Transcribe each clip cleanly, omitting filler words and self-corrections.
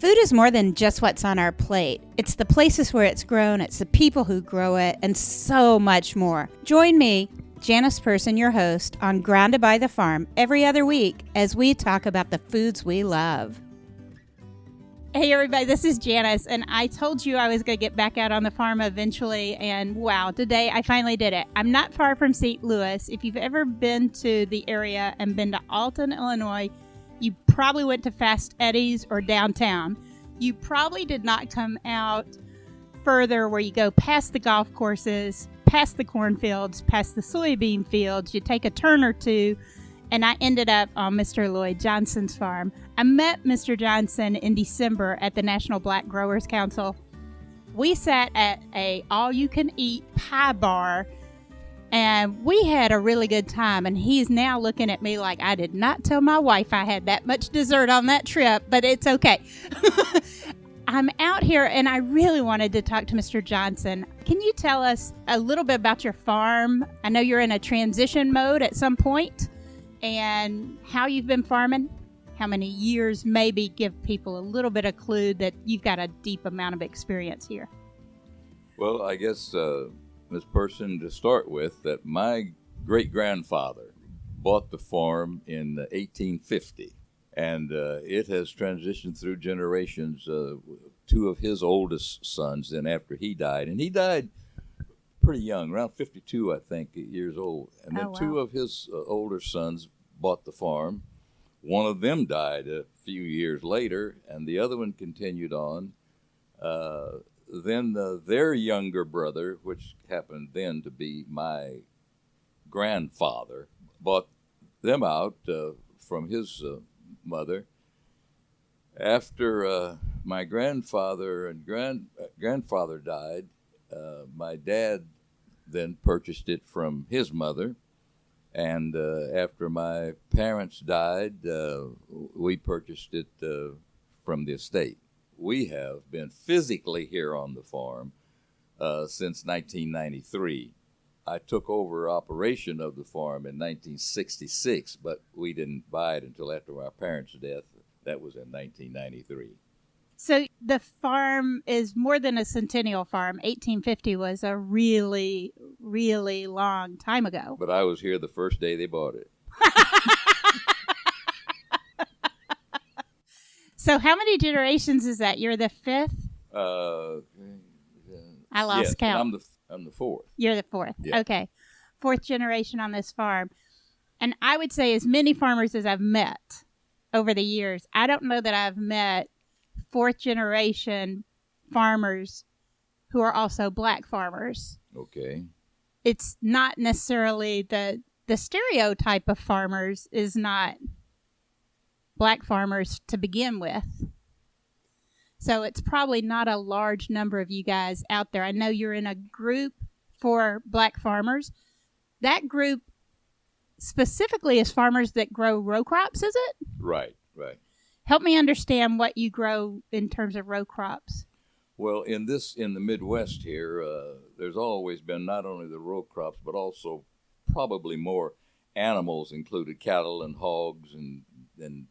Food is more than just what's on our plate. It's the places where it's grown, it's the people who grow it, and so much more. Join me, Janice Person, your host, on Grounded by the Farm every other week as we talk about the foods we love. Hey everybody, this is Janice, and I told you I was going to get back out on the farm eventually, and wow, today I finally did it. I'm not far from St. Louis. If you've ever been to the area and been to Alton, Illinois, you probably went to Fast Eddie's or downtown. You probably did not come out further where you go past the golf courses, past the cornfields, past the soybean fields. You take a turn or two, and I ended up on Mr. Lloyd Johnson's farm. I met Mr. Johnson in December at the National Black Growers Council. We sat at a all-you-can-eat pie bar, and we had a really good time, and he's now looking at me like I did not tell my wife I had that much dessert on that trip, but it's okay. I'm out here, and I really wanted to talk to Mr. Johnson. Can you tell us a little bit about your farm? I know you're in a transition mode at some point, and how you've been farming, how many years, maybe give people a little bit of clue that you've got a deep amount of experience here. Well, I guess, Ms. Person, to start with, that my great-grandfather bought the farm in 1850, and it has transitioned through generations. Two of his oldest sons, then after he died, and he died pretty young, around 52, I think, years old. And then two of his older sons bought the farm. One of them died a few years later, and the other one continued on. Then their younger brother, which happened then to be my grandfather, bought them out from his mother. After my grandfather and grandfather died, my dad then purchased it from his mother. And after my parents died, we purchased it from the estate. We have been physically here on the farm since 1993. I took over operation of the farm in 1966, but we didn't buy it until after my parents' death. That was in 1993. So the farm is more than a centennial farm. 1850 was a really, really long time ago. But I was here the first day they bought it. So how many generations is that? You're the fifth? I lost count. I'm the fourth. You're the fourth. Yeah. Okay. Fourth generation on this farm. And I would say as many farmers as I've met over the years, I don't know that I've met fourth generation farmers who are also black farmers. Okay. It's not necessarily the stereotype of farmers is not black farmers to begin with. So it's probably not a large number of you guys out there. I know you're in a group for black farmers. That group specifically is farmers that grow row crops, is it? Right, right. Help me understand what you grow in terms of row crops. Well, in the Midwest here, there's always been not only the row crops, but also probably more animals, included cattle and hogs and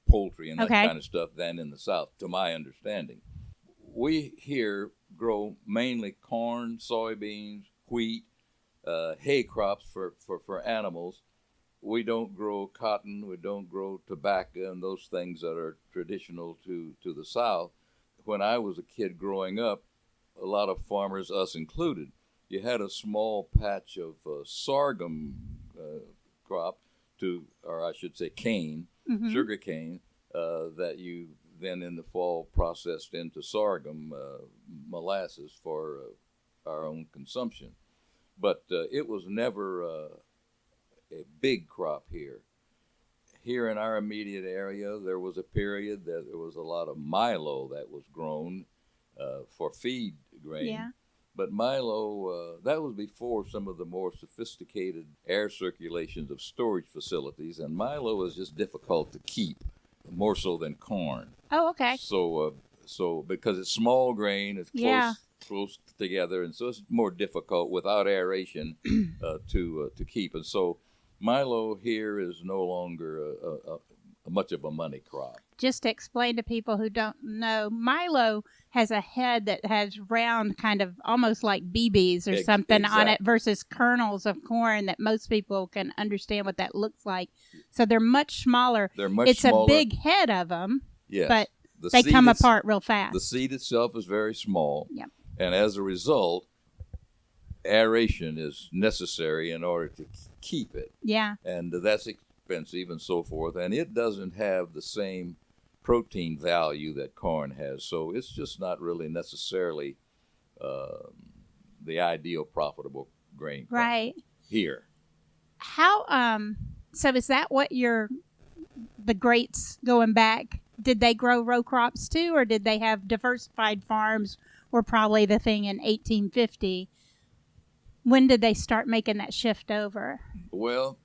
poultry and that kind of stuff, than in the South, to my understanding. We here grow mainly corn, soybeans, wheat, hay crops for animals. We don't grow cotton, we don't grow tobacco and those things that are traditional to the South. When I was a kid growing up, a lot of farmers, us included, you had a small patch of sorghum crop, or I should say cane, sugar cane, that you then in the fall processed into sorghum molasses for our own consumption. But it was never a big crop here. Here in our immediate area, there was a period that there was a lot of milo that was grown for feed grain. Yeah. But milo, that was before some of the more sophisticated air circulations of storage facilities, and milo is just difficult to keep, more so than corn. Oh, okay. So because it's small grain, it's close together, and so it's more difficult without aeration to keep. And so Milo here is no longer a much of a money crop. Just to explain to people who don't know, Milo has a head that has round, kind of almost like BBs or something on it, versus kernels of corn that most people can understand what that looks like. So they're much smaller. It's smaller. A big head of them, yes, but they come apart real fast. The seed itself is very small, yep, and as a result, aeration is necessary in order to keep it. Yeah. And that's expensive and so forth, and it doesn't have the same protein value that corn has, so it's just not really necessarily the ideal profitable grain crop right here. How so is that what the greats going back, did they grow row crops too, or did they have diversified farms? Were probably the thing in 1850. When did they start making that shift over? Well,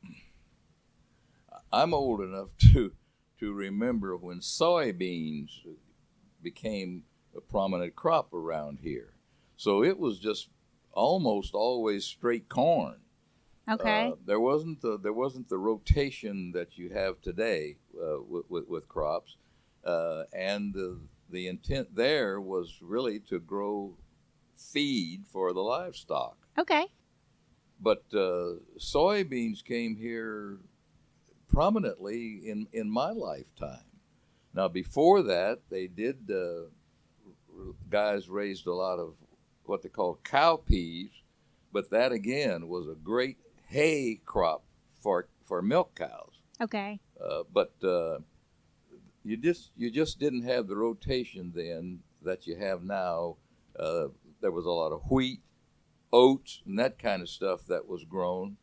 I'm old enough to remember when soybeans became a prominent crop around here. So it was just almost always straight corn. Okay. There wasn't the rotation that you have today with crops, and the intent there was really to grow feed for the livestock. Okay. But soybeans came here prominently in my lifetime. Now, before that, they did, guys raised a lot of what they call cow peas, but that again was a great hay crop for milk cows. Okay. But you just didn't have the rotation then that you have now. There was a lot of wheat, oats, and that kind of stuff that was grown.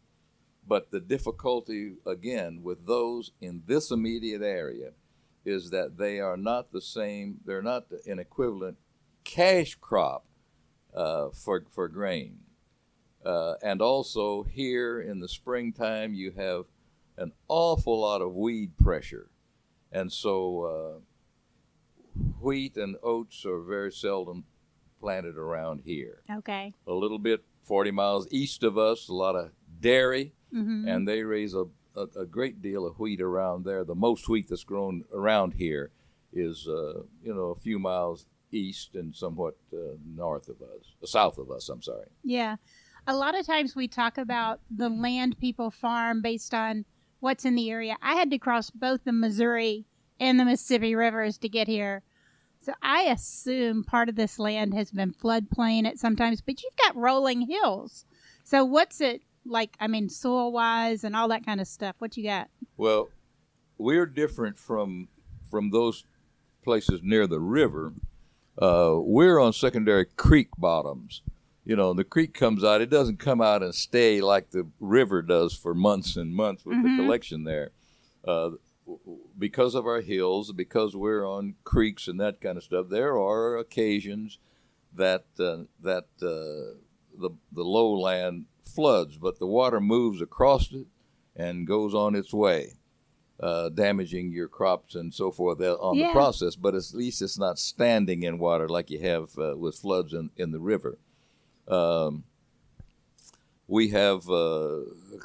But the difficulty, again, with those in this immediate area is that they are not the same, they're not an equivalent cash crop for grain. And also here in the springtime, you have an awful lot of weed pressure. And so wheat and oats are very seldom planted around here. Okay. A little bit 40 miles east of us, a lot of dairy. Mm-hmm. And they raise a great deal of wheat around there. The most wheat that's grown around here is, a few miles east and somewhat south of us, I'm sorry. Yeah. A lot of times we talk about the land people farm based on what's in the area. I had to cross both the Missouri and the Mississippi rivers to get here. So I assume part of this land has been floodplain at some times, but you've got rolling hills. So what's it like, soil-wise and all that kind of stuff? What you got? Well, we're different from those places near the river. We're on secondary creek bottoms. The creek comes out. It doesn't come out and stay like the river does for months and months with the collection there. Because of our hills, because we're on creeks and that kind of stuff, there are occasions that the lowland floods, but the water moves across it and goes on its way, damaging your crops and so forth on the process. But at least it's not standing in water like you have with floods in the river. We have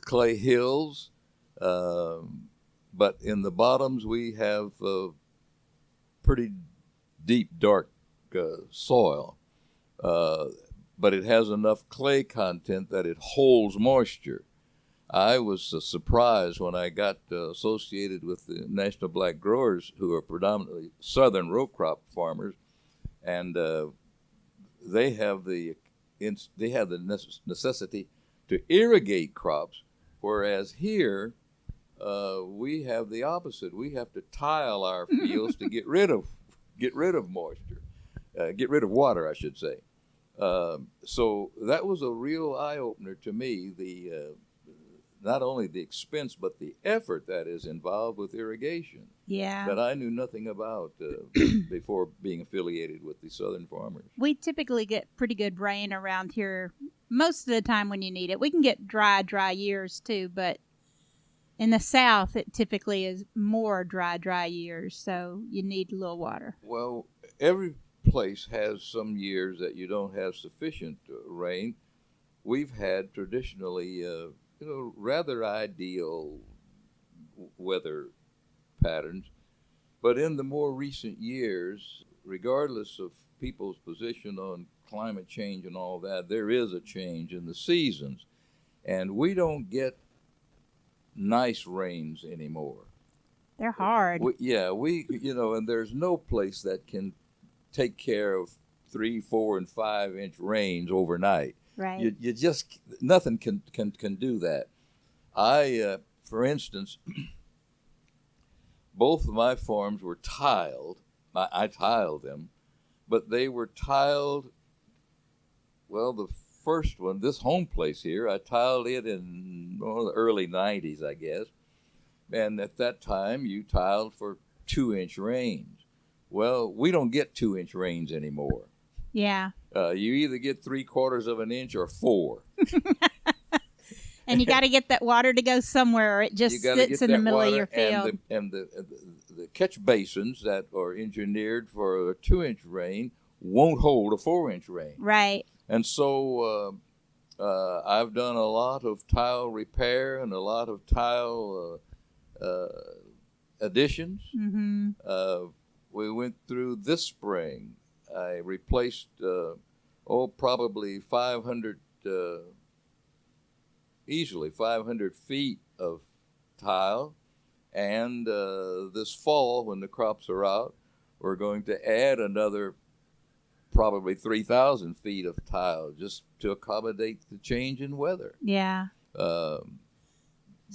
clay hills, but in the bottoms we have pretty deep, dark soil. But it has enough clay content that it holds moisture. I was surprised when I got associated with the National Black Growers, who are predominantly southern row crop farmers, and they have the necessity to irrigate crops, whereas here we have the opposite. We have to tile our fields to get rid of moisture, get rid of water, I should say. So that was a real eye-opener to me, not only the expense, but the effort that is involved with irrigation. Yeah. That I knew nothing about before being affiliated with the southern farmers. We typically get pretty good rain around here most of the time when you need it. We can get dry years too, but in the South, it typically is more dry years, so you need a little water. Well, every place has some years that you don't have sufficient rain. We've had traditionally, rather ideal weather patterns. But in the more recent years, regardless of people's position on climate change and all that, there is a change in the seasons. And we don't get nice rains anymore. They're hard. And there's no place that can take care of 3, 4, and 5 inch rains overnight. Right. You just nothing can do that. For instance, both of my farms were tiled. I tiled them, but they were tiled. Well, the first one, this home place here, I tiled it in the early 90s, I guess. And at that time, you tiled for 2-inch rains. Well, we don't get 2-inch rains anymore. Yeah. You either get 3/4 of an inch or 4. And you got to get that water to go somewhere, or it just sits in the middle of your field. And the catch basins that are engineered for a 2-inch rain won't hold a 4-inch rain. Right. And so I've done a lot of tile repair and a lot of tile additions. Mm-hmm. We went through this spring. I replaced probably 500. Easily 500 feet of tile, and this fall, when the crops are out, we're going to add another probably 3,000 feet of tile just to accommodate the change in weather. Yeah. So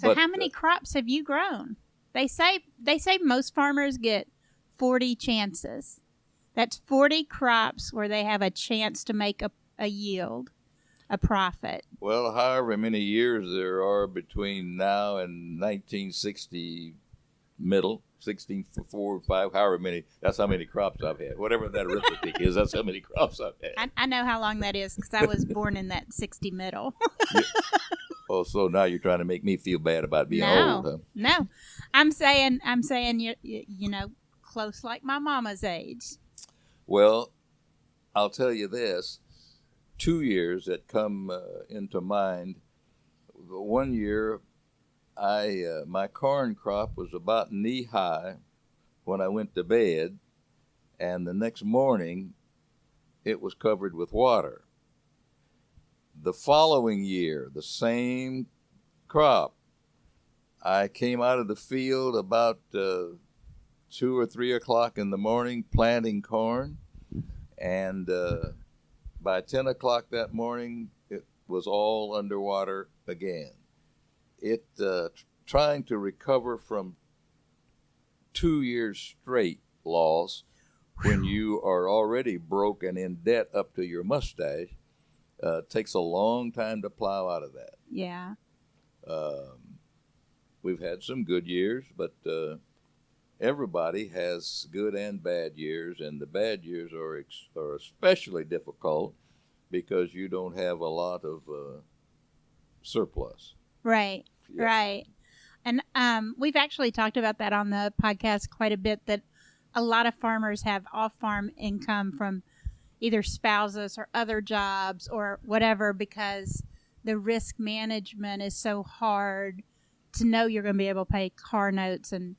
how many crops have you grown? They say most farmers get 40 chances. That's 40 crops where they have a chance to make a yield. A profit. Well, however many years there are between now and 1960 middle, 16, 4, 5, however many, that's how many crops I've had. Whatever that arithmetic is, that's how many crops I've had. I know how long that is because I was born in that 60 middle. Oh, so now you're trying to make me feel bad about being old, huh? No. I'm saying you know, close like my mama's age. Well, I'll tell you this. 2 years that come into mind. One year, my corn crop was about knee high when I went to bed, and the next morning, it was covered with water. The following year, the same crop, I came out of the field about 2 or 3 o'clock in the morning planting corn, and by 10 o'clock that morning, it was all underwater again. Trying to recover from 2 years straight loss when you are already broke and in debt up to your mustache takes a long time to plow out of that. Yeah. We've had some good years, but everybody has good and bad years, and the bad years are especially difficult because you don't have a lot of surplus. Right, Yeah. right. And we've actually talked about that on the podcast quite a bit, that a lot of farmers have off-farm income from either spouses or other jobs or whatever because the risk management is so hard to know you're going to be able to pay car notes and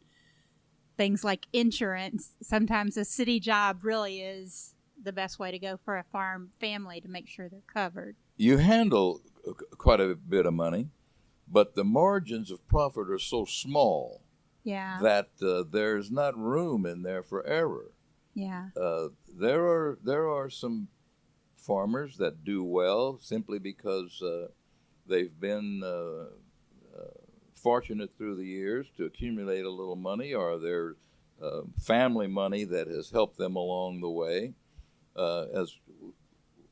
things like insurance. Sometimes a city job really is the best way to go for a farm family to make sure they're covered. You handle quite a bit of money, but the margins of profit are so small that there's not room in there for error. Yeah. There are some farmers that do well simply because they've been fortunate through the years to accumulate a little money, or their family money that has helped them along the way. As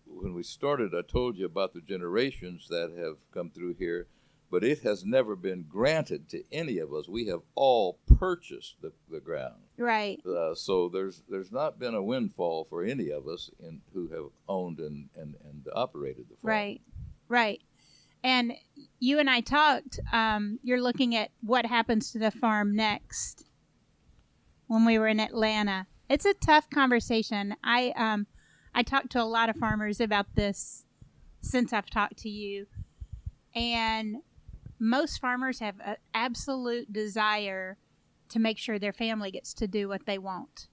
when we started, I told you about the generations that have come through here, but it has never been granted to any of us. We have all purchased the ground. Right. So there's not been a windfall for any of us who have owned and operated the farm. Right, right. And you and I talked, you're looking at what happens to the farm next when we were in Atlanta. It's a tough conversation. I talked to a lot of farmers about this since I've talked to you. And most farmers have an absolute desire to make sure their family gets to do what they want.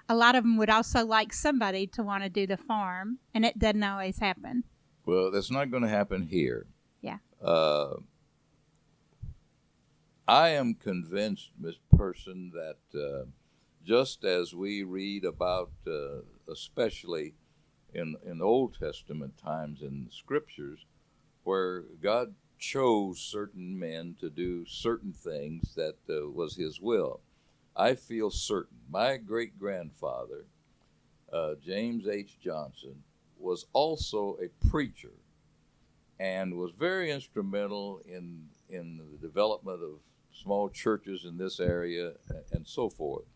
A lot of them would also like somebody to want to do the farm, and it doesn't always happen. Well, that's not going to happen here. Yeah. I am convinced, Miss Person, that just as we read about, especially in Old Testament times in the Scriptures, where God chose certain men to do certain things that was His will, I feel certain my great-grandfather, James H. Johnson, was also a preacher and was very instrumental in the development of small churches in this area and so forth.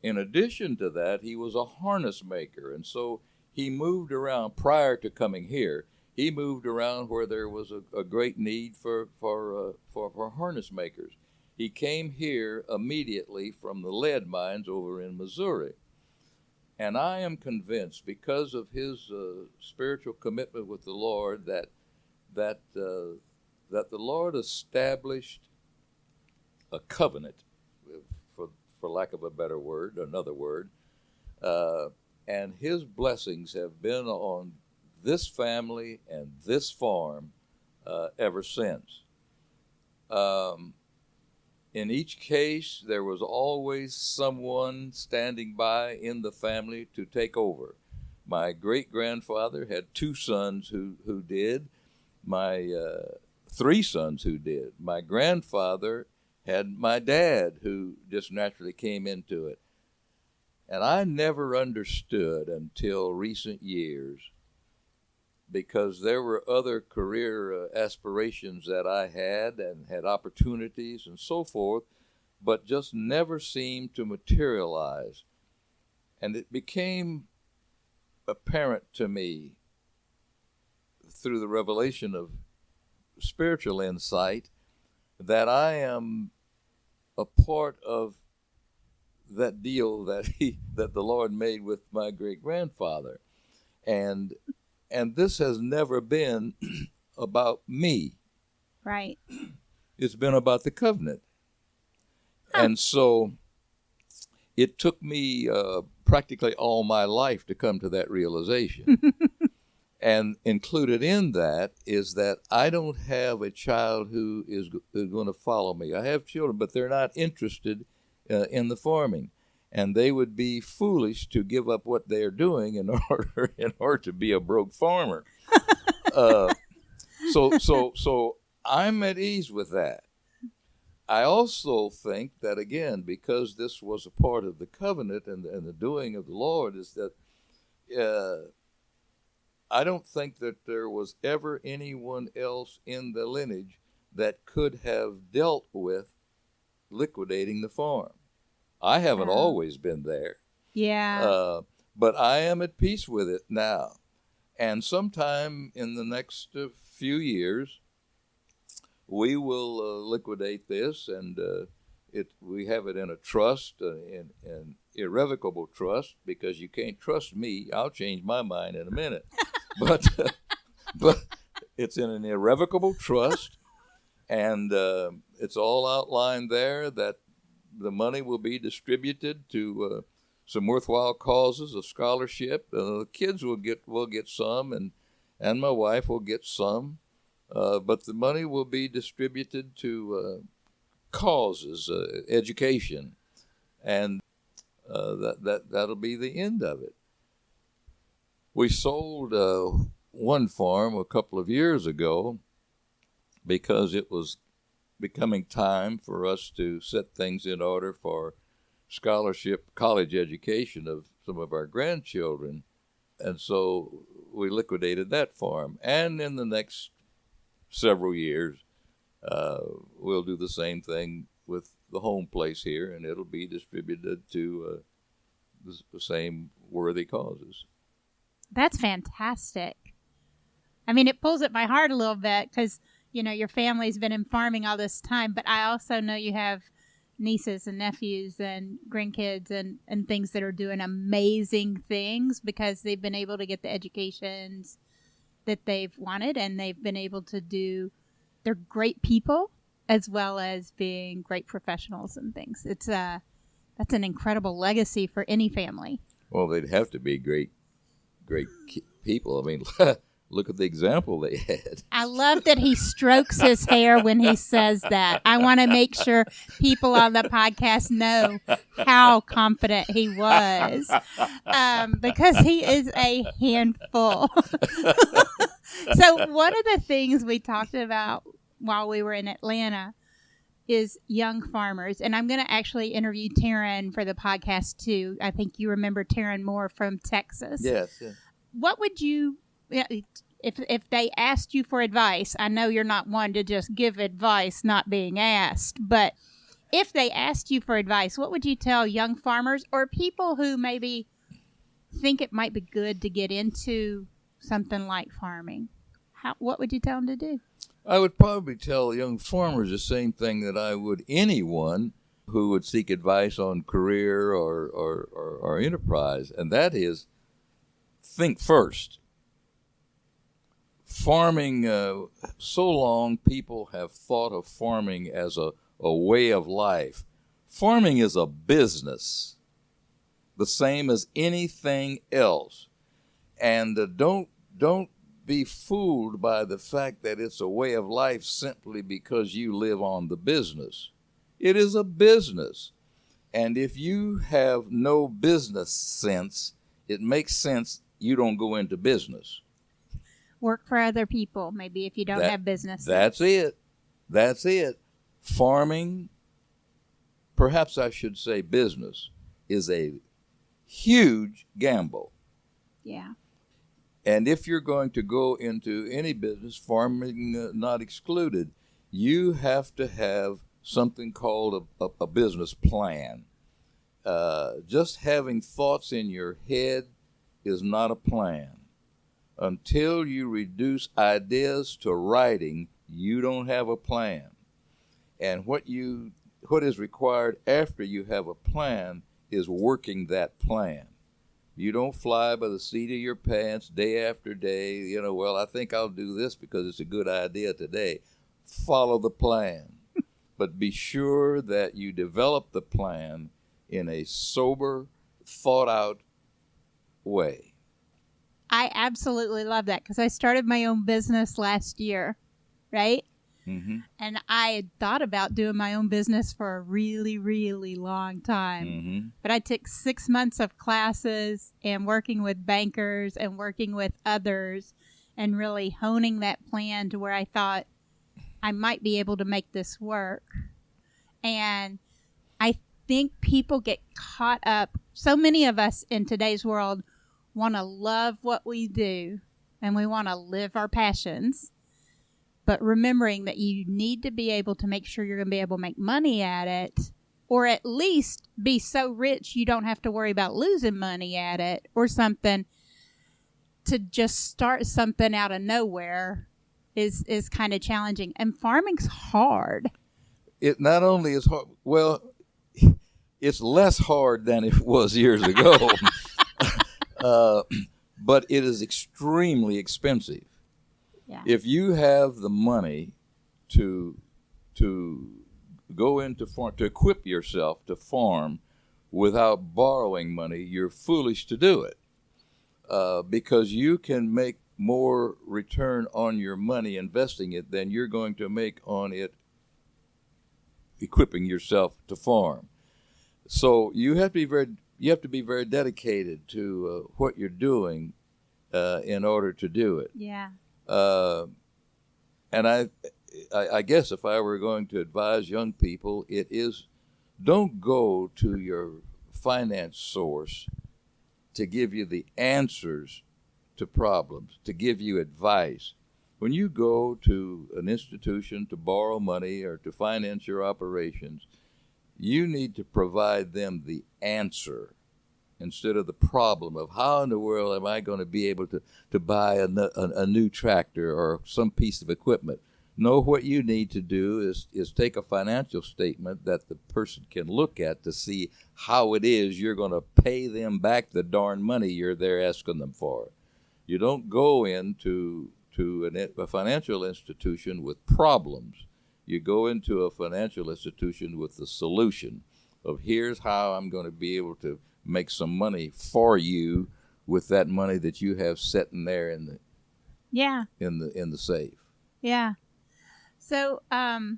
In addition to that, he was a harness maker, and so he moved around prior to coming here. He moved around where there was a great need for harness makers. He came here immediately from the lead mines over in Missouri. And I am convinced, because of his spiritual commitment with the Lord, that the Lord established a covenant, for lack of a better word, another word, and His blessings have been on this family and this farm ever since. In each case, there was always someone standing by in the family to take over. My great-grandfather had 2 sons who did. My 3 sons who did. My grandfather had my dad, who just naturally came into it. And I never understood until recent years, because there were other career aspirations that I had and had opportunities and so forth, but just never seemed to materialize. And it became apparent to me through the revelation of spiritual insight that I am a part of that deal that the Lord made with my great-grandfather. And this has never been about me. Right. It's been about the covenant. And so it took me practically all my life to come to that realization. And included in that is that I don't have a child who is going to follow me. I have children, but they're not interested in the farming. And they would be foolish to give up what they're doing in order to be a broke farmer. So I'm at ease with that. I also think that, again, because this was a part of the covenant and the doing of the Lord, is that I don't think that there was ever anyone else in the lineage that could have dealt with liquidating the farm. I haven't always been there. Yeah. But I am at peace with it now. And sometime in the next few years, we will liquidate this, and we have it in a trust, an irrevocable trust, because you can't trust me. I'll change my mind in a minute. But it's in an irrevocable trust, and it's all outlined there that the money will be distributed to some worthwhile causes of scholarship. The kids will get some, and my wife will get some, but the money will be distributed to causes, education, and that'll be the end of it. We sold one farm a couple of years ago because it was becoming time for us to set things in order for scholarship college education of some of our grandchildren. And so we liquidated that farm. And in the next several years, we'll do the same thing with the home place here, and it'll be distributed to the same worthy causes. That's fantastic. I mean, it pulls at my heart a little bit because, your family's been in farming all this time, but I also know you have nieces and nephews and grandkids and things that are doing amazing things because they've been able to get the educations that they've wanted, and they've been able to do. They're great people, as well as being great professionals and things. That's an incredible legacy for any family. Well, they'd have to be great people. I mean, look at the example they had. I love that he strokes his hair when he says that. I want to make sure people on the podcast know how confident he was, because he is a handful. So one of the things we talked about while we were in Atlanta is young farmers. And I'm going to actually interview Taryn for the podcast too. I think you remember Taryn Moore from Texas. Yes. What would you, if they asked you for advice, I know you're not one to just give advice not being asked, but if they asked you for advice, what would you tell young farmers or people who maybe think it might be good to get into something like farming? What would you tell them to do? I would probably tell young farmers the same thing that I would anyone who would seek advice on career or enterprise, and that is, think first. Farming, so long people have thought of farming as a way of life. Farming is a business, the same as anything else. And don't be fooled by the fact that it's a way of life simply because you live on the business. It is a business. And if you have no business sense, it makes sense you don't go into business. Work for other people, maybe, if you don't have business. That's it. That's it. Farming, perhaps I should say business, is a huge gamble. Yeah. And if you're going to go into any business, farming not excluded, you have to have something called a business plan. Just having thoughts in your head is not a plan. Until you reduce ideas to writing, you don't have a plan. And what is required after you have a plan is working that plan. You don't fly by the seat of your pants day after day. Well, I think I'll do this because it's a good idea today. Follow the plan. But be sure that you develop the plan in a sober, thought-out way. I absolutely love that because I started my own business last year, right? Mm-hmm. And I had thought about doing my own business for a really, really long time. Mm-hmm. But I took 6 months of classes and working with bankers and working with others and really honing that plan to where I thought I might be able to make this work. And I think people get caught up. So many of us in today's world want to love what we do and we want to live our passions. But remembering that you need to be able to make sure you're going to be able to make money at it, or at least be so rich you don't have to worry about losing money at it or something. To just start something out of nowhere is kind of challenging. And farming's hard. It not only is hard, well, it's less hard than it was years ago, but it is extremely expensive. Yeah. If you have the money to go into farm, to equip yourself to farm without borrowing money, you're foolish to do it, because you can make more return on your money investing it than you're going to make on it equipping yourself to farm. So you have to be very dedicated to what you're doing in order to do it. Yeah. And I guess if I were going to advise young people, it is, don't go to your finance source to give you the answers to problems, to give you advice. When you go to an institution to borrow money or to finance your operations, you need to provide them the answer instead of the problem of how in the world am I going to be able to buy a new tractor or some piece of equipment. No, what you need to do is take a financial statement that the person can look at to see how it is you're going to pay them back the darn money you're there asking them for. You don't go into a financial institution with problems. You go into a financial institution with the solution of here's how I'm going to be able to make some money for you with that money that you have sitting there in the in the safe. Yeah. So I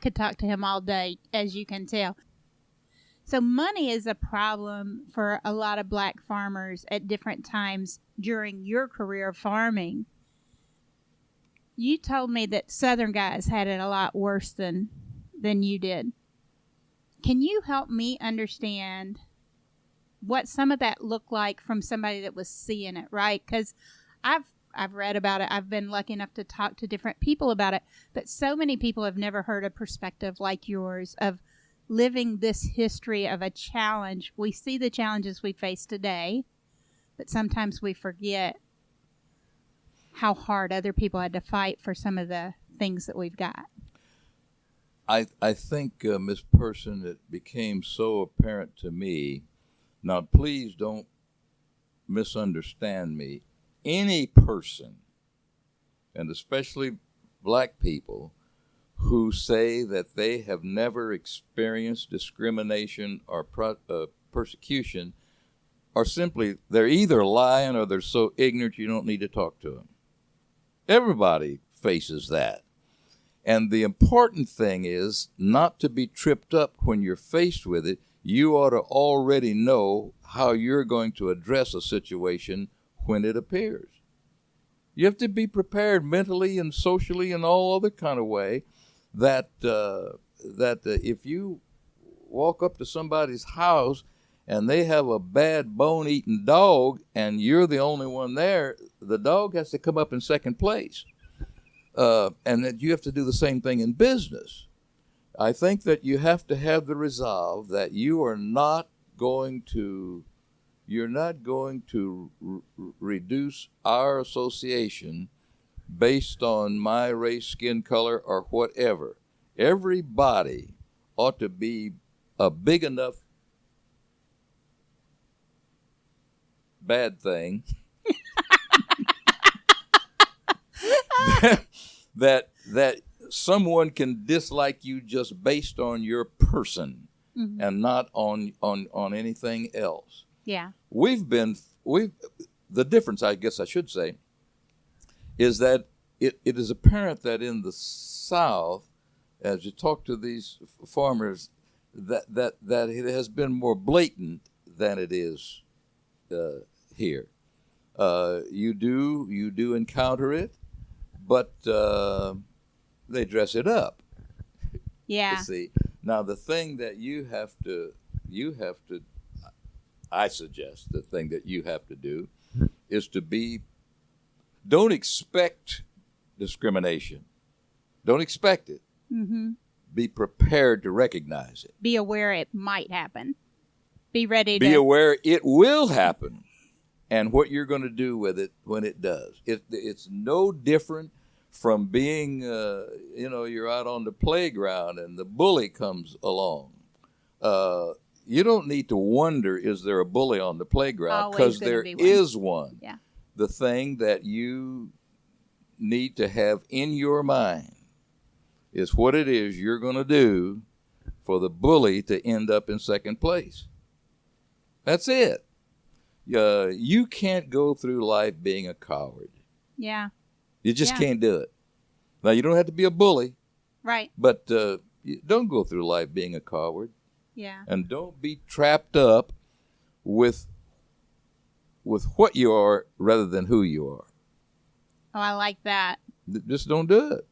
could talk to him all day, as you can tell. So money is a problem for a lot of black farmers at different times during your career of farming. You told me that Southern guys had it a lot worse than you did. Can you help me understand what some of that looked like from somebody that was seeing it, right? Because I've read about it. I've been lucky enough to talk to different people about it, but so many people have never heard a perspective like yours of living this history of a challenge. We see the challenges we face today, but sometimes we forget how hard other people had to fight for some of the things that we've got. I think, Ms. Person, it became so apparent to me. Now, please don't misunderstand me. Any person, and especially black people, who say that they have never experienced discrimination or persecution are simply, they're either lying or they're so ignorant you don't need to talk to them. Everybody faces that. And the important thing is not to be tripped up when you're faced with it. You ought to already know how you're going to address a situation when it appears. You have to be prepared mentally and socially and all other kind of way that if you walk up to somebody's house and they have a bad bone-eating dog and you're the only one there, the dog has to come up in second place. And that you have to do the same thing in business. I think that you have to have the resolve that you're not going to reduce our association based on my race, skin color, or whatever. Everybody ought to be a big enough bad thing that someone can dislike you just based on your person, mm-hmm. and not on anything else. Yeah. The difference, I guess I should say, is that it is apparent that in the South, as you talk to these farmers, that it has been more blatant than it is here. You do encounter it, but they dress it up. Yeah. You see, now the thing that you have to, I suggest the thing that you have to do is don't expect discrimination. Don't expect it. Mm-hmm. Be prepared to recognize it. Be aware it might happen. Be ready to... Be aware it will happen and what you're going to do with it when it does. It's no different from being, you're out on the playground and the bully comes along. You don't need to wonder, is there a bully on the playground? Because there is one. Yeah. The thing that you need to have in your mind is what it is you're going to do for the bully to end up in second place. That's it. You can't go through life being a coward. Yeah. You just can't do it. Now, you don't have to be a bully. Right. But don't go through life being a coward. Yeah. And don't be trapped up with what you are rather than who you are. Oh, I like that. Just don't do it.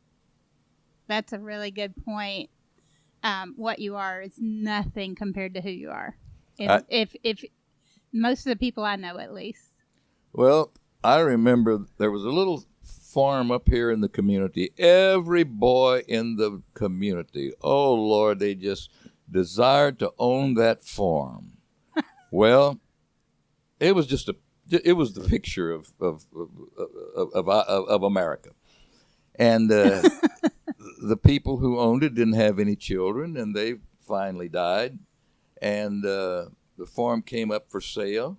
That's a really good point. What you are is nothing compared to who you are. If most of the people I know, at least. Well, I remember there was a little farm up here in the community. Every boy in the community, oh Lord, they just desired to own that farm. Well, it was the picture of America, and the people who owned it didn't have any children, and they finally died, and the farm came up for sale.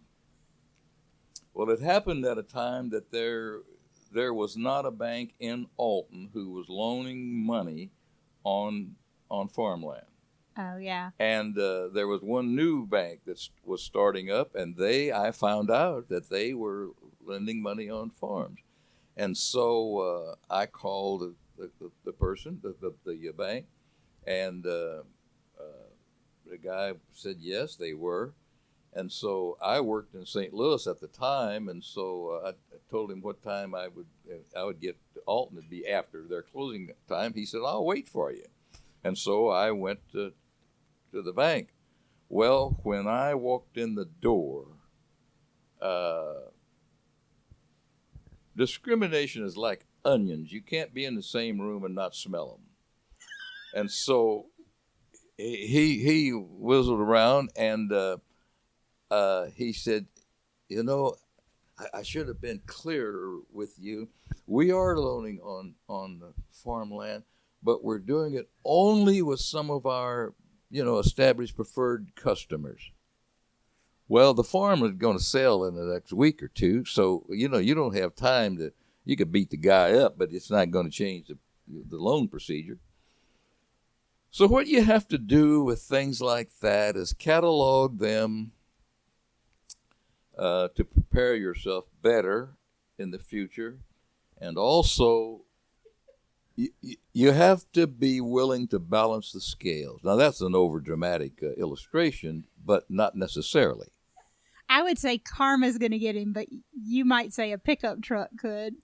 Well, it happened at a time that there was not a bank in Alton who was loaning money on farmland. Oh, yeah. And there was one new bank that was starting up, and I found out that they were lending money on farms. And so I called the person, the bank, and the guy said yes, they were. And so I worked in St. Louis at the time, and so I told him what time I would get to Alton. It'd be after their closing time. He said, "I'll wait for you." And so I went to the bank. Well, when I walked in the door, discrimination is like onions. You can't be in the same room and not smell them. And so he whistled around, and he said, "You know, I should have been clearer with you. We are loaning on the farmland, but we're doing it only with some of our, established preferred customers." Well, the farm is going to sell in the next week or two, so, you don't have time you could beat the guy up, but it's not going to change the loan procedure. So what you have to do with things like that is catalog them to prepare yourself better in the future. And also, you have to be willing to balance the scales. Now, that's an overdramatic illustration, but not necessarily. I would say karma's going to get him, but you might say a pickup truck could.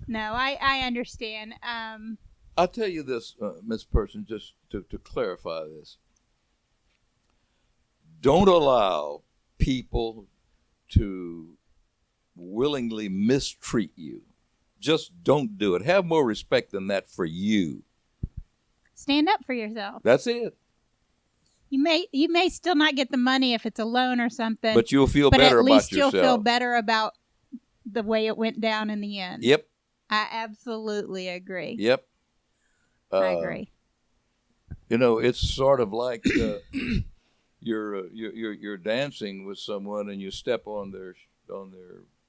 No, I understand. I'll tell you this, Ms. Person, just to clarify this. Don't allow people to willingly mistreat you. Just don't do it. Have more respect than that for you. Stand up for yourself. That's it. You may still not get the money if it's a loan or something, but you'll feel better about yourself. But at least you'll feel better about the way it went down in the end. Yep. I absolutely agree. Yep. I agree. It's sort of like you're dancing with someone and you step on their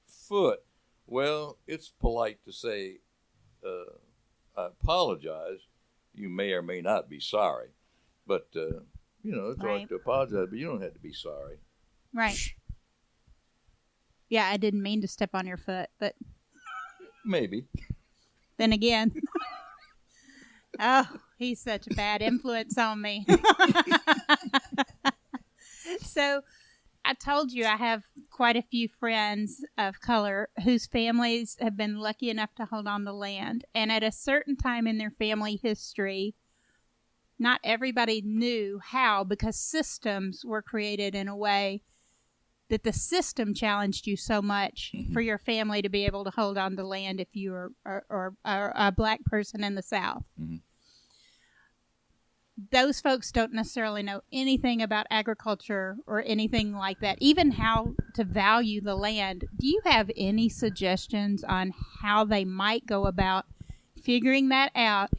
foot. Well, it's polite to say, "I apologize." You may or may not be sorry, but it's all right to apologize, but you don't have to be sorry. Right. Yeah, I didn't mean to step on your foot, but maybe. Then again, oh, he's such a bad influence on me. So, I told you I have quite a few friends of color whose families have been lucky enough to hold on to land. And at a certain time in their family history, not everybody knew how, because systems were created in a way that the system challenged you so much for your family to be able to hold on to land if you are a black person in the South. Mm-hmm. Those folks don't necessarily know anything about agriculture or anything like that, even how to value the land. Do you have any suggestions on how they might go about figuring that out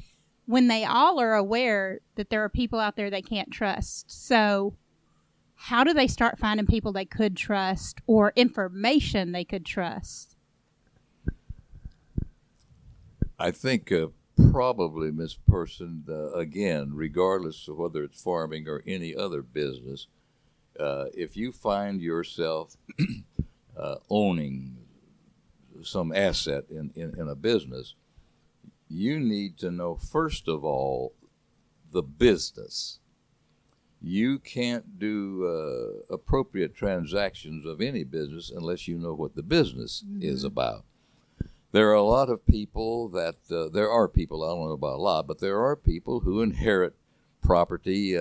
when they all are aware that there are people out there they can't trust? So how do they start finding people they could trust or information they could trust? I think probably, Ms. Person, again, regardless of whether it's farming or any other business, if you find yourself owning some asset in a business, you need to know, first of all, the business. You can't do appropriate transactions of any business unless you know what the business is about. There are a lot of people there are people, I don't know about a lot, but there are people who inherit property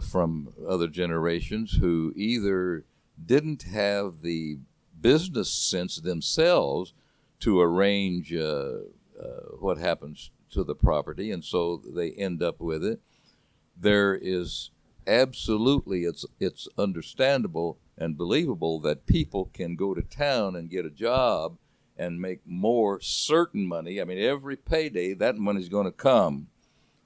from other generations who either didn't have the business sense themselves to arrange what happens to the property, and so they end up with it. There is absolutely, it's understandable and believable that people can go to town and get a job and make more certain money. I mean, every payday, that money's going to come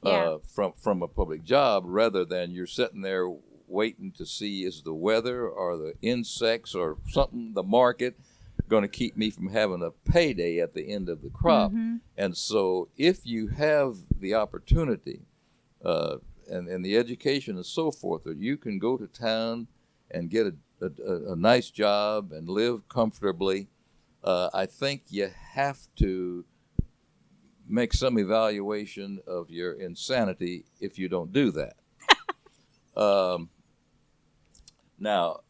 from a public job, rather than you're sitting there waiting to see is the weather or the insects or something, the market, going to keep me from having a payday at the end of the crop. Mm-hmm. And so if you have the opportunity and the education and so forth, that you can go to town and get a nice job and live comfortably, I think you have to make some evaluation of your insanity if you don't do that. Now,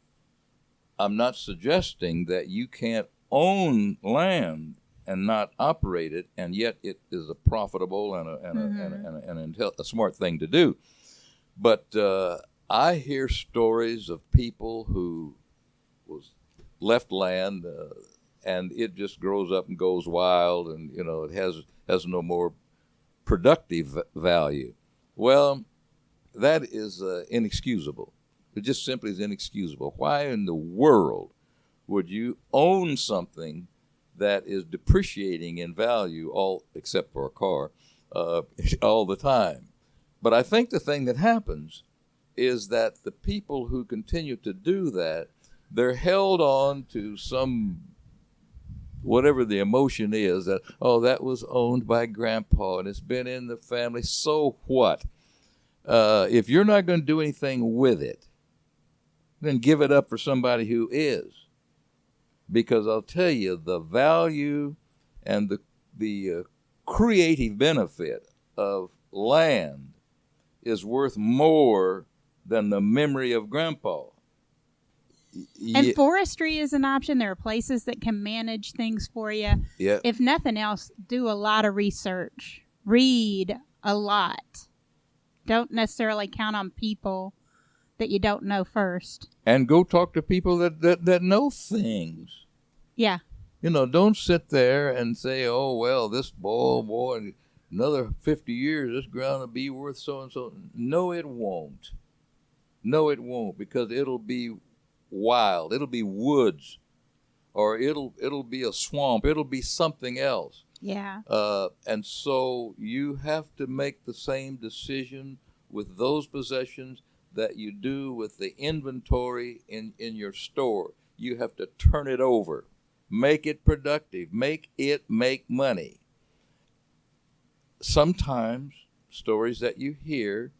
I'm not suggesting that you can't own land and not operate it, and yet it is a profitable and a smart thing to do. But I hear stories of people who was left land and it just grows up and goes wild, and it has no more productive value. Well, that is inexcusable. It just simply is inexcusable. Why in the world would you own something that is depreciating in value, all except for a car, all the time? But I think the thing that happens is that the people who continue to do that, they're held on to some, whatever the emotion is, that, oh, that was owned by Grandpa and it's been in the family. So what? If you're not going to do anything with it, then give it up for somebody who is. Because I'll tell you, the value and the creative benefit of land is worth more than the memory of Grandpa. And forestry is an option. There are places that can manage things for you. Yeah. If nothing else, do a lot of research. Read a lot. Don't necessarily count on people that you don't know first. And go talk to people that know things. Yeah. Don't sit there and say, oh, well, this boy, another 50 years, this ground will be worth so-and-so. No, it won't. No, it won't, because it'll be wild. It'll be woods, or it'll be a swamp. It'll be something else. Yeah. And so you have to make the same decision with those possessions that you do with the inventory in your store. You have to turn it over. Make it productive. Make it make money. Sometimes stories that you hear,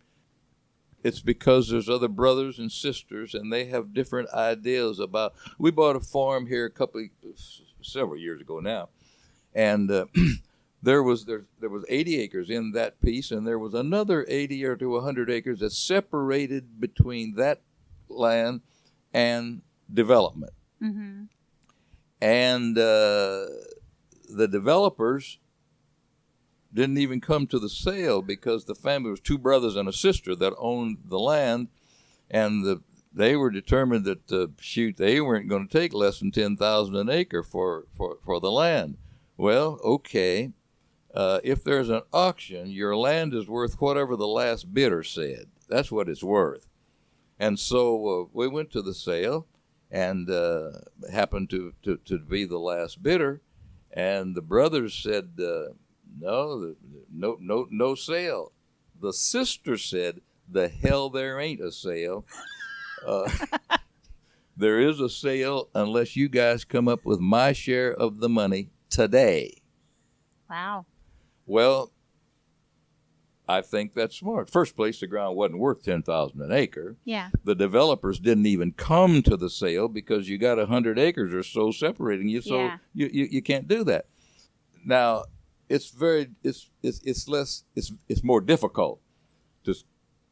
it's because there's other brothers and sisters and they have different ideas about. We bought a farm here several years ago now, and there was 80 acres in that piece, and there was another 80 or to 100 acres that separated between that land and development. Mm-hmm. And the developers didn't even come to the sale because the family was two brothers and a sister that owned the land, and they were determined that they weren't going to take less than $10,000 an acre for the land. Well, okay, if there's an auction, your land is worth whatever the last bidder said. That's what it's worth. And so we went to the sale, and happened to be the last bidder, and the brothers said, no sale. The sister said, the hell there ain't a sale. There is a sale unless you guys come up with my share of the money today. Wow. Well, I think that's smart. First place, the ground wasn't worth $10,000 an acre. Yeah. The developers didn't even come to the sale because you got 100 acres or so separating you, so you can't do that. Now, it's more difficult to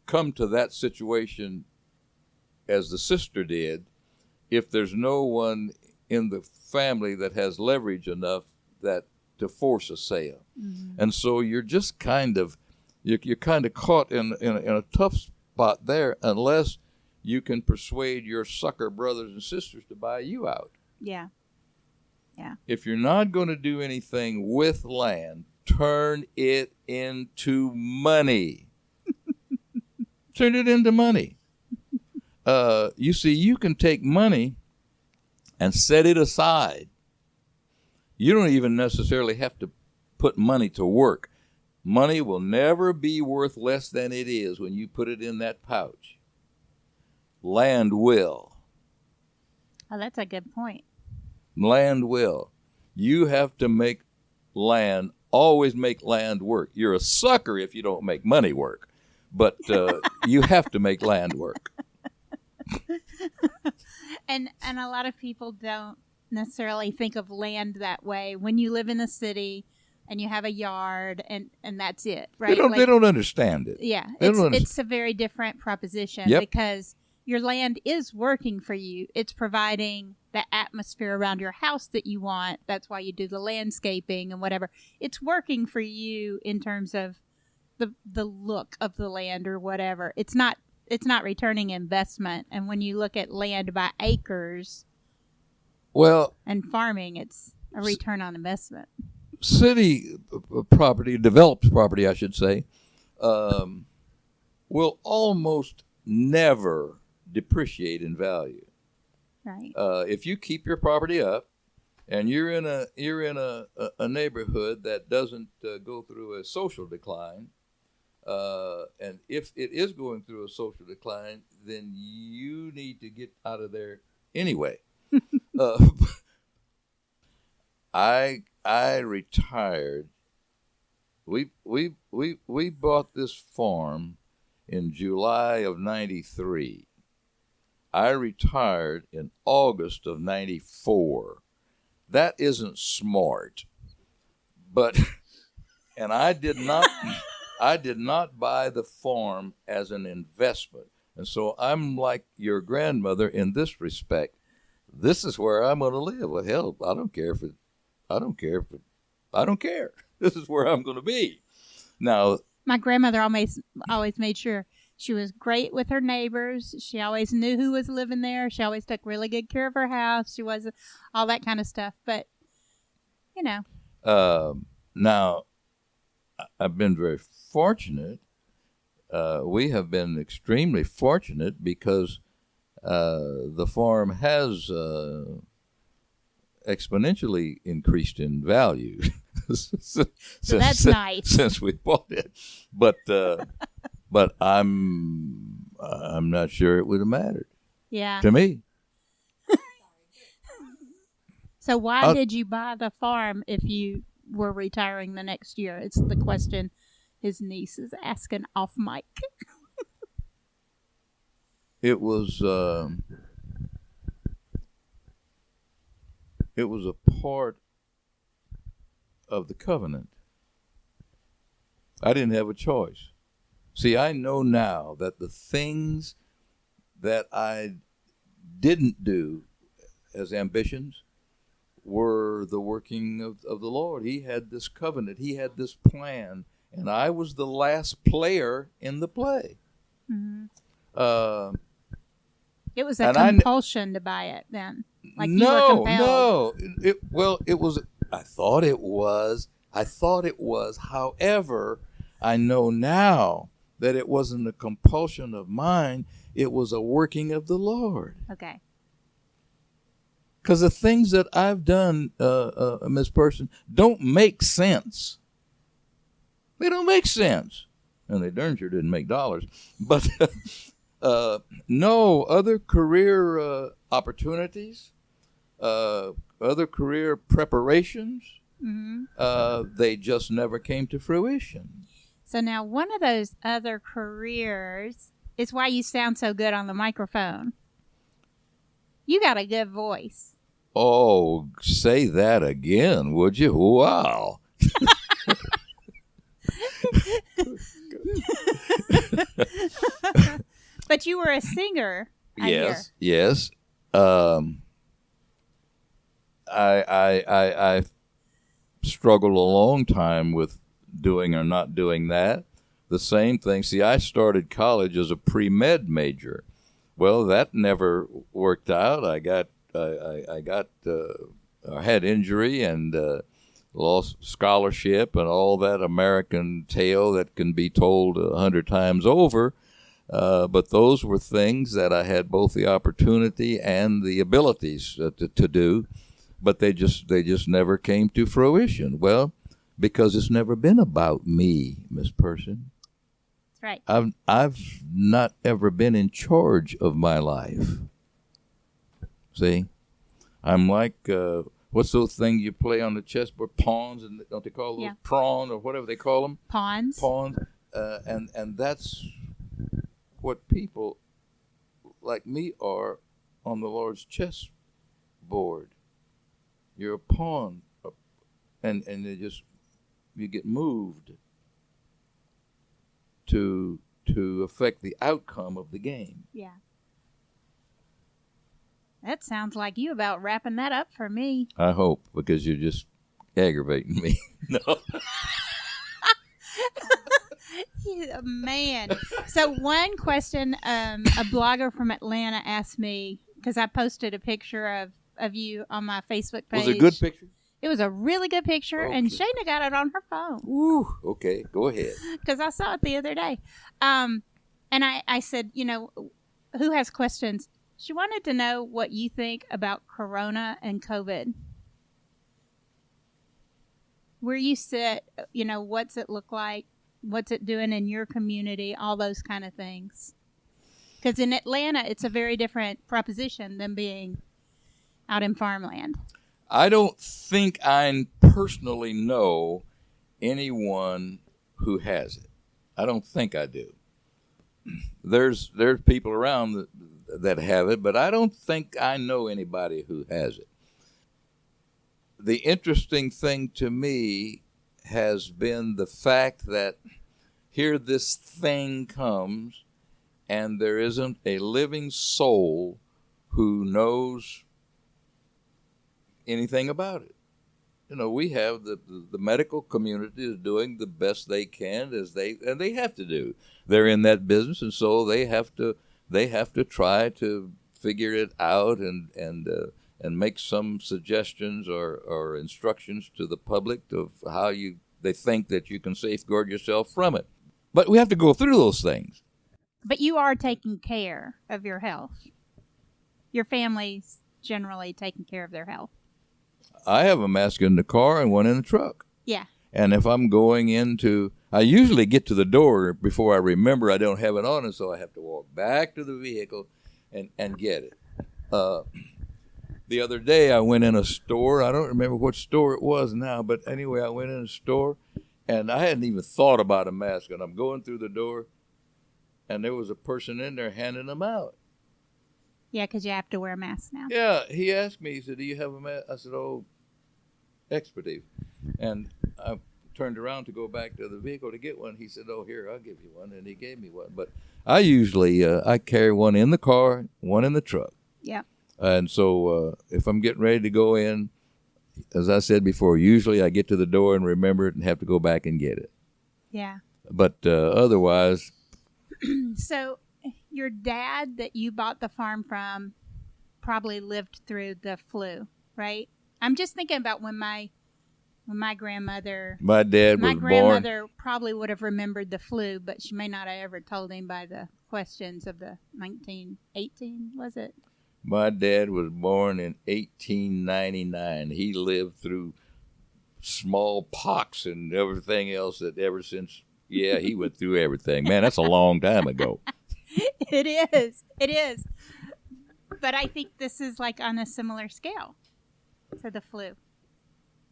come to that situation as the sister did if there's no one in the family that has leverage enough to force a sale. Mm-hmm. And so you're just kind of caught in a tough spot there unless you can persuade your sucker brothers and sisters to buy you out. Yeah. Yeah. If you're not going to do anything with land, turn it into money. Turn it into money. You see, you can take money and set it aside. You don't even necessarily have to put money to work. Money will never be worth less than it is when you put it in that pouch. land will. Oh, that's a good point. Land will. You have to make land, always make land work. You're a sucker if you don't make money work, but you have to make land work. And a lot of people don't necessarily think of land that way. When you live in a city and you have a yard and that's it, right? They don't understand it. Yeah, it's a very different proposition because your land is working for you. It's providing the atmosphere around your house that you want. That's why you do the landscaping and whatever. It's working for you in terms of the look of the land or whatever. It's not returning investment. And when you look at land by acres, and farming, it's a return on investment. City property, developed property, I should say, will almost never depreciate in value. Right. If you keep your property up, and you're in a neighborhood that doesn't go through a social decline, and if it is going through a social decline, then you need to get out of there anyway. I retired. We bought this farm in July of '93. I retired in August of '94. That isn't smart, but and I did not buy the farm as an investment, and so I'm like your grandmother in this respect. This is where I'm going to live. Well, hell, I don't care. This is where I'm going to be. Now, my grandmother always made sure she was great with her neighbors. She always knew who was living there. She always took really good care of her house. She was all that kind of stuff. But, you know. Now, I've been very fortunate. We have been extremely fortunate because the farm has exponentially increased in value. So that's nice since we bought it, but I'm not sure it would have mattered. Yeah. To me. So why did you buy the farm if you were retiring the next year? It's the question his niece is asking off mic. It was a part of the covenant. I didn't have a choice. See, I know now that the things that I didn't do as ambitions were the working of the Lord. He had this covenant. He had this plan. And I was the last player in the play. Mm-hmm. It was a compulsion to buy it then. Like you were compelled. No. It was. I thought it was. However, I know now that it wasn't a compulsion of mine. It was a working of the Lord. Okay. Because the things that I've done, Miss Person, don't make sense. They don't make sense. And they darn sure didn't make dollars. But no, other career opportunities, other career preparations, they just never came to fruition. So now one of those other careers is why you sound so good on the microphone. You got a good voice. Oh, say that again, would you? Wow. But you were a singer. Yes. I struggled a long time with doing or not doing that. The same thing. See, I started college as a pre-med major. Well, that never worked out. I had injury and lost scholarship and all that American tale that can be told 100 times over. But those were things that I had both the opportunity and the abilities to do, but they just never came to fruition. Well, because it's never been about me, Miss Person. right. I've not ever been in charge of my life. See, I'm like what's those things you play on the chessboard? Pawns, and don't they call those pawn or whatever they call them? Pawns. Pawns, and that's what people like me are on the Lord's chessboard. You're a pawn, and you get moved to affect the outcome of the game. Yeah. That sounds like you about wrapping that up for me. I hope, because you're just aggravating me. No. Man. So one question a blogger from Atlanta asked me, because I posted a picture of you on my Facebook page. Was it a good picture? It was a really good picture, Okay. and Shayna got it on her phone. Woo. Okay, go ahead. Because I saw it the other day. And I said, who has questions? She wanted to know what you think about Corona and COVID. Where you sit, what's it look like? What's it doing in your community? All those kind of things. Because in Atlanta, it's a very different proposition than being out in farmland. I don't think I personally know anyone who has it. I don't think I do. There's people around that have it, but I don't think I know anybody who has it. The interesting thing to me has been the fact that here this thing comes, and there isn't a living soul who knows anything about it. We have the medical community is doing the best they can, and they have to do. They're in that business, and so they have to try to figure it out and make some suggestions or instructions to the public of how they think that you can safeguard yourself from it. But we have to go through those things. But you are taking care of your health. Your family's generally taking care of their health. I have a mask in the car and one in the truck. Yeah. And if I'm going I usually get to the door before I remember I don't have it on, and so I have to walk back to the vehicle and get it. The other day I went in a store. I don't remember what store it was now, but anyway, I went in a store, and I hadn't even thought about a mask, and I'm going through the door, and there was a person in there handing them out. Yeah, because you have to wear a mask now. Yeah, he asked me, he said, do you have a mask? I said, oh, expletive. And I turned around to go back to the vehicle to get one. He said, oh, here, I'll give you one. And he gave me one. But I usually, I carry one in the car, one in the truck. Yeah. And so if I'm getting ready to go in, as I said before, usually I get to the door and remember it and have to go back and get it. Yeah. But otherwise. So your dad that you bought the farm from probably lived through the flu, right? I'm just thinking about when my grandmother... My grandmother probably would have remembered the flu, but she may not have ever told him by the questions of the 1918, was it? My dad was born in 1899. He lived through smallpox and everything else that ever since... Yeah, he went through everything. Man, that's a long time ago. It is. It is. But I think this is like on a similar scale to the flu.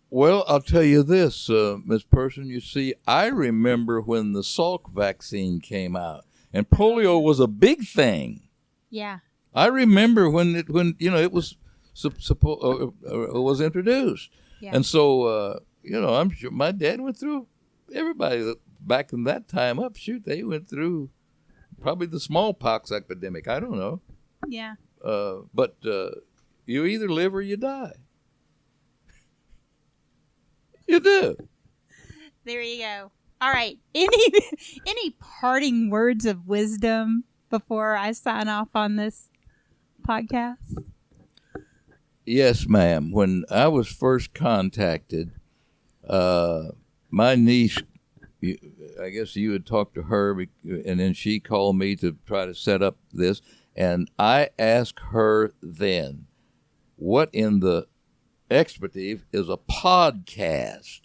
Well, I'll tell you this, Ms. Person. You see, I remember when the Salk vaccine came out, and polio was a big thing. Yeah. I remember when it was was introduced, Yeah. and so I'm sure my dad went through everybody back in that time. They went through probably the smallpox epidemic. I don't know. Yeah. But you either live or you die. You do. There you go. All right. Any parting words of wisdom before I sign off on this podcast? Yes, ma'am. When I was first contacted, my niece, I guess you had talked to her, and then she called me to try to set up this. And I asked her then, what in the expletive is a podcast?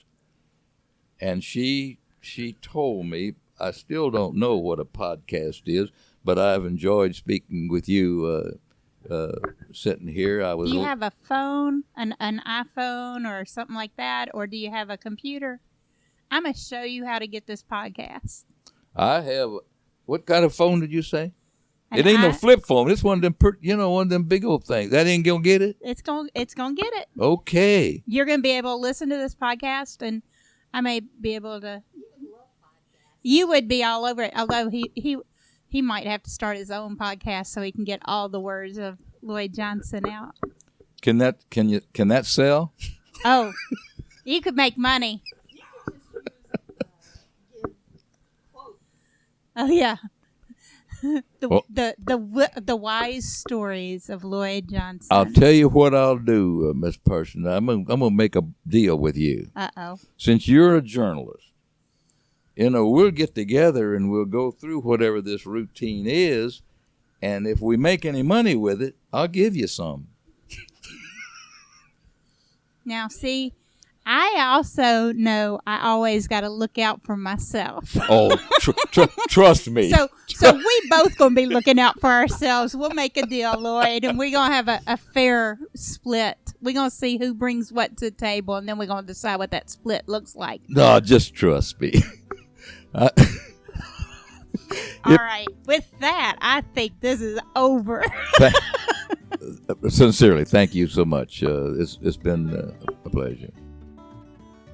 And she told me I still don't know what a podcast is, but I've enjoyed speaking with you sitting here. Do you have a phone, an iPhone or something like that, or do you have a computer? I'm going to show you how to get this podcast. I have. What kind of phone did you say? It ain't no flip phone. It's one of them, one of them big old things. That ain't gonna get it. It's gonna get it. Okay. You're gonna be able to listen to this podcast, and I may be able to. You would be all over it. Although he might have to start his own podcast so he can get all the words of Lloyd Johnson out. Can that sell? Oh, you could make money. Oh yeah. The wise stories of Lloyd Johnson. I'll tell you what I'll do, Miss Person. I'm gonna make a deal with you. Uh-oh. Since you're a journalist, we'll get together and we'll go through whatever this routine is, and if we make any money with it, I'll give you some. Now, see, I also know I always got to look out for myself. Oh, trust me. So we both going to be looking out for ourselves. We'll make a deal, Lloyd, and we're going to have a fair split. We're going to see who brings what to the table, and then we're going to decide what that split looks like. No, just trust me. All right. With that, I think this is over. Sincerely, thank you so much. It's been a pleasure.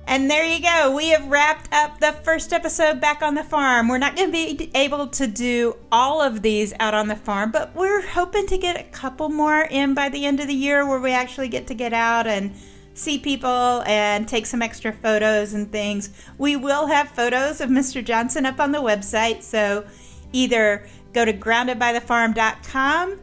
And there you go. We have wrapped up the first episode back on the farm. We're not going to be able to do all of these out on the farm, but we're hoping to get a couple more in by the end of the year where we actually get out and see people and take some extra photos and things. We will have photos of Mr. Johnson up on the website, so either go to groundedbythefarm.com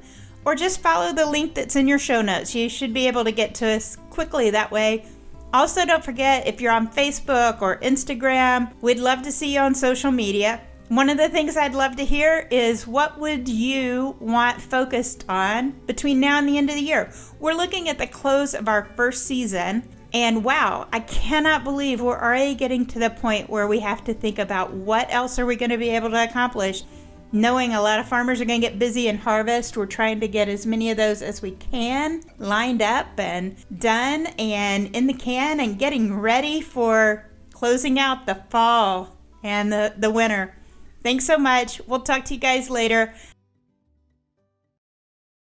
or just follow the link that's in your show notes. You should be able to get to us quickly that way. Also, don't forget, if you're on Facebook or Instagram, we'd love to see you on social media. One of the things I'd love to hear is what would you want focused on between now and the end of the year? We're looking at the close of our first season, and wow, I cannot believe we're already getting to the point where we have to think about what else are we going to be able to accomplish. Knowing a lot of farmers are going to get busy in harvest, we're trying to get as many of those as we can lined up and done and in the can and getting ready for closing out the fall and the winter. Thanks so much. We'll talk to you guys later.